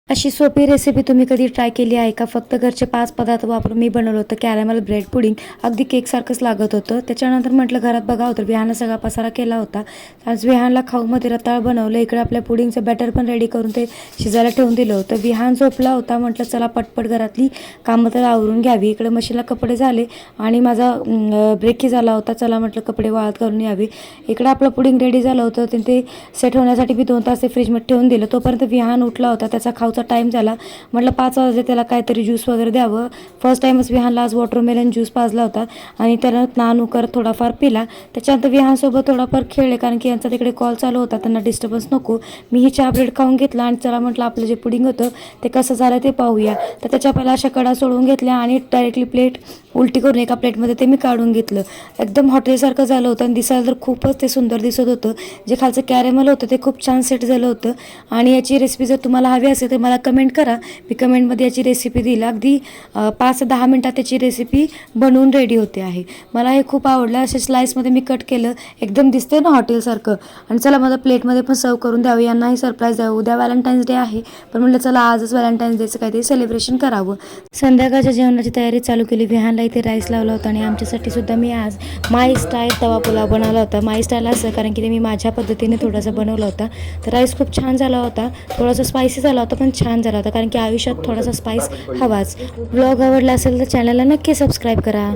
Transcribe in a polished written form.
अशी सोपी रेसिपी तुम्ही कधी ट्राय केली आहे का? फक्त घरचे 5 पदार्थ वापरून मी बनवलं होतं कॅरॅमल ब्रेड पुडिंग. अगदी केकसारखंच लागत होतं. त्याच्यानंतर म्हटलं घरात बघावं तर विहानं सगळा पसारा केला होता. आज विहानला खाऊमध्ये रताळ बनवलं. इकडे आपल्या पुडिंगचं बॅटर पण रेडी करून ते शिजायला ठेवून दिलं होतं. विहान झोपला होता. म्हटलं चला पटपट घरातली कामं तर आवरून घ्यावी. इकडे मशीनला कपडे झाले आणि माझा ब्रेकही झाला होता. चला म्हटलं कपडे वाळत घालून यावी. इकडे आपलं पुडिंग रेडी झालं होतं. ते सेट होण्यासाठी मी 2 तास ते फ्रीजमध्ये ठेवून दिलं. तोपर्यंत विहान उठला होता. त्याचा खाऊचा टाईम झाला. म्हटलं 5 वाजले त्याला काहीतरी ज्यूस वगैरे द्यावं. फर्स्ट टाईमच विहानला आज वॉटरमेलन ज्यूस पाजला होता आणि त्यानं नानू करत थोडाफार पिला. त्याच्यानंतर विहानसोबत थोडाफार खेळले कारण की यांचा तिकडे कॉल चालू होता. त्यांना डिस्टर्बन्स नको. मीही चहा ब्रेड खाऊन घेतला आणि चला म्हटलं आपलं जे पुडिंग होतं ते कसं झालं ते पाहूया. तर त्याच्या पहिला अशा कडा सोडून घेतल्या आणि डायरेक्टली प्लेट उलटी करून एका प्लेटमध्ये ते मी काढून घेतलं. एकदम हॉटेलसारखं झालं होतं आणि दिसायला तर खूपच ते सुंदर दिसत होतं. जे खालचं कॅरेमल होतं ते खूप छान सेट झालं होतं. आणि याची रेसिपी जर तुम्हाला हवी असेल तर मला कमेंट करा. मी कमेंटमध्ये याची रेसिपी दिली. अगदी 5 ते 10 मिनटात त्याची रेसिपी बनवून रेडी होते आहे. मला हे खूप आवडलं. असे स्लाइसमध्ये मी कट केलं. एकदम दिसते ना हॉटेलसारखं. आणि चला मला प्लेटमध्ये पण सर्व करून द्यावं. यांनाही सरप्राईज द्यावं. उद्या व्हॅलेंटाईन्स डे आहे पण म्हटलं चला आजच व्हॅलेंटाईन्स डेचं काहीतरी सेलिब्रेशन करावं. संध्याकाळच्या जेवणाची तयारी चालू केली. विहानला इथे राईस लावला होता आणि आमच्यासाठी सुद्धा मी आज माई स्टाईल तवा पुलाव बनवला होता. माई स्टाईल असं कारण की ते मी माझ्या पद्धतीने थोडासा बनवला होता. तर राईस खूप छान झाला होता. थोडासा स्पायसी झाला होता पण छान झाला होता कारण की आयुष्यात थोडासा स्पाइस हवाच. व्लॉग आवडला असेल तर चॅनलला नक्की सबस्क्राईब करा.